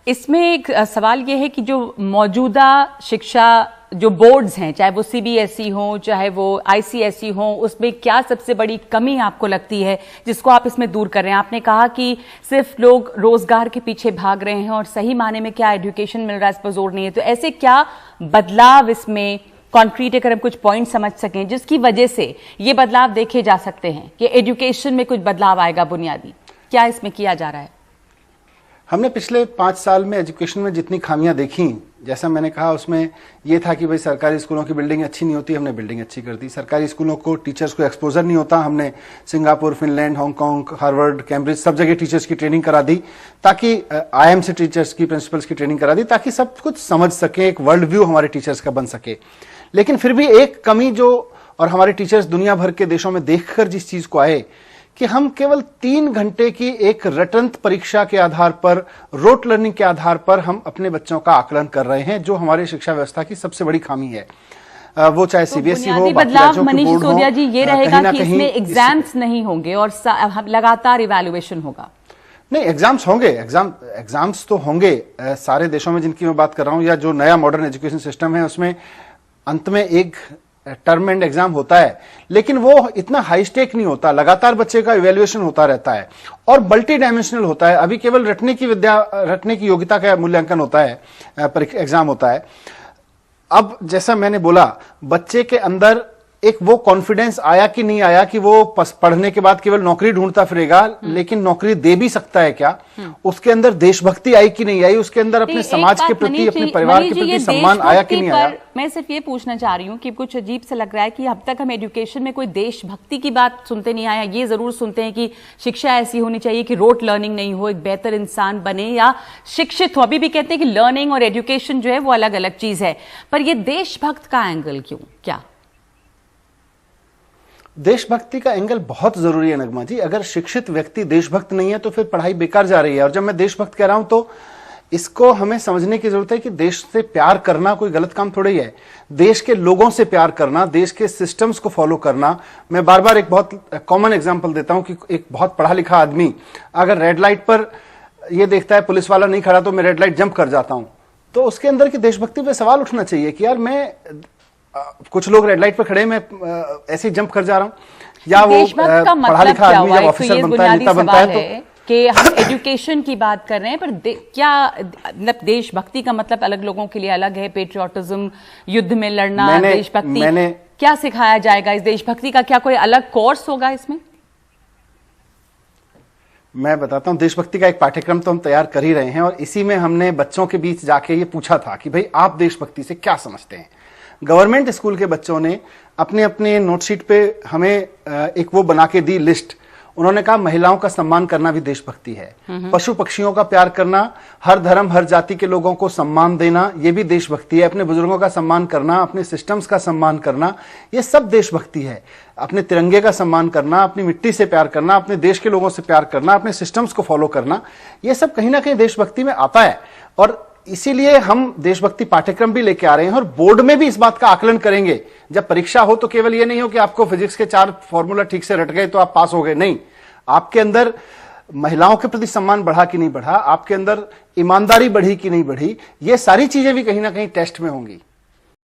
इसमें एक सवाल यह है कि जो मौजूदा शिक्षा जो बोर्ड्स हैं, चाहे वो सीबीएसई हो चाहे वो आईसीएसई हो, उसमें क्या सबसे बड़ी कमी आपको लगती है जिसको आप इसमें दूर कर रहे हैं? आपने कहा कि सिर्फ लोग रोजगार के पीछे भाग रहे हैं और सही माने में क्या एजुकेशन मिल रहा है इस पर जोर नहीं है, तो ऐसे क्या बदलाव इसमें कॉन्क्रीट, अगर हम कुछ पॉइंट समझ सकें जिसकी वजह से ये बदलाव देखे जा सकते हैं कि एजुकेशन में कुछ बदलाव आएगा बुनियादी, क्या इसमें किया जा रहा है? हमने पिछले 5 साल में एजुकेशन में जितनी खामियां देखी, जैसा मैंने कहा, उसमें यह था कि भाई सरकारी स्कूलों की बिल्डिंग अच्छी नहीं होती, हमने बिल्डिंग अच्छी कर दी। सरकारी स्कूलों को टीचर्स को एक्सपोजर नहीं होता, हमने Singapore, Finland, Hong Kong, Harvard, Cambridge सब जगह टीचर्स की ट्रेनिंग करा दी, ताकि आईएम से टीचर्स की, प्रिंसिपल्स की ट्रेनिंग करा दी, ताकि सब कुछ समझ सके, एक वर्ल्ड व्यू हमारे टीचर्स का बन सके। लेकिन फिर भी एक कमी जो, और हमारे टीचर्स दुनिया भर के देशों में देखकर जिस चीज को आए कि हम केवल 3 घंटे की एक रटंत परीक्षा के आधार पर, रोट लर्निंग के आधार पर हम अपने बच्चों का आकलन कर रहे हैं, जो हमारी शिक्षा व्यवस्था की सबसे बड़ी खामी है। वो चाहे सीबीएसई हो, बदलाव मनीष सिसोदिया जी ये रहेगा कि इसमें एग्जाम्स नहीं होंगे और लगातार इवैल्यूएशन होगा। नहीं, एग्जाम्स होंगे, एग्जाम्स तो होंगे सारे देशों में जिनकी मैं बात कर रहा हूं, या जो नया मॉडर्न एजुकेशन सिस्टम है उसमें अंत में एक टर्म एंड एग्जाम होता है, लेकिन वो इतना हाई स्टेक नहीं होता, लगातार बच्चे का इवैल्यूएशन होता रहता है और मल्टी डायमेंशनल होता है। अभी केवल रटने की योग्यता का मूल्यांकन होता है, एग्जाम होता है। अब जैसा मैंने बोला, बच्चे के अंदर एक वो कॉन्फिडेंस आया कि नहीं आया कि वो पढ़ने के बाद केवल नौकरी ढूंढता फिरेगा, लेकिन नौकरी दे भी सकता है क्या, उसके अंदर देशभक्ति आई कि नहीं आई, उसके अंदर अपने समाज के प्रति, अपने परिवार के प्रति सम्मान आया कि नहीं आया। मैं सिर्फ ये पूछना चाह रही हूँ कि कुछ अजीब सा लग रहा है कि अब तक हम एजुकेशन में कोई देशभक्ति की बात सुनते नहीं आया। ये जरूर सुनते हैं कि शिक्षा ऐसी होनी चाहिए कि रोट लर्निंग नहीं हो, एक बेहतर इंसान बने या शिक्षित हो। अभी भी कहते हैं कि लर्निंग और एजुकेशन जो है वो अलग अलग चीज है, पर ये देशभक्त का एंगल क्यों? क्या देशभक्ति का एंगल बहुत जरूरी है नगमा जी। अगर शिक्षित व्यक्ति देशभक्त नहीं है तो फिर पढ़ाई बेकार जा रही है। और जब मैं देशभक्त कह रहा हूं तो इसको हमें समझने की जरूरत है कि देश से प्यार करना कोई गलत काम थोड़ी है। देश के लोगों से प्यार करना, देश के सिस्टम्स को फॉलो करना। मैं बार बार एक बहुत कॉमन एग्जांपल देता हूं कि एक बहुत पढ़ा लिखा आदमी अगर रेड लाइट पर यह देखता है पुलिस वाला नहीं खड़ा तो मैं रेड लाइट जंप कर जाता हूं, तो उसके अंदर की देशभक्ति पे सवाल उठना चाहिए कि यार मैं कुछ लोग रेड लाइट पर खड़े, मैं ऐसे ही जंप कर जा रहा हूं। या वो पढ़ा लिखा आदमी जब ऑफिसर बनता है, नेता बनता है, तो कि हम एजुकेशन की बात कर रहे हैं, पर क्या मतलब देशभक्ति का मतलब अलग लोगों के लिए अलग है। पेट्रियोटिज्म, युद्ध में लड़ना, देशभक्ति क्या सिखाया जाएगा? इस देशभक्ति का क्या कोई अलग कोर्स होगा इसमें? मैं बताता हूं, देशभक्ति का एक पाठ्यक्रम तो हम तैयार कर ही रहे हैं और इसी में हमने बच्चों के बीच जाके ये पूछा था कि भाई आप देशभक्ति से क्या समझते हैं। गवर्नमेंट स्कूल के बच्चों ने अपने अपने नोटशीट पे हमें एक वो बना के दी लिस्ट। उन्होंने कहा महिलाओं का सम्मान करना भी देशभक्ति है, पशु पक्षियों का प्यार करना, हर धर्म हर जाति के लोगों को सम्मान देना, ये भी देशभक्ति है। अपने बुजुर्गों का सम्मान करना, अपने सिस्टम्स का सम्मान करना, ये सब देशभक्ति है। अपने तिरंगे का सम्मान करना, अपनी मिट्टी से प्यार करना, अपने देश के लोगों से प्यार करना, अपने सिस्टम्स को फॉलो करना, ये सब कहीं ना कहीं देशभक्ति में आता है। और इसीलिए हम देशभक्ति पाठ्यक्रम भी लेके आ रहे हैं और बोर्ड में भी इस बात का आकलन करेंगे। जब परीक्षा हो तो केवल ये नहीं हो कि आपको फिजिक्स के 4 फॉर्मूला ठीक से रट गए तो आप पास हो गए, नहीं। आपके अंदर महिलाओं के प्रति सम्मान बढ़ा कि नहीं बढ़ा, आपके अंदर ईमानदारी बढ़ी कि नहीं बढ़ी, ये सारी चीजें भी कहीं ना कहीं टेस्ट में होंगी।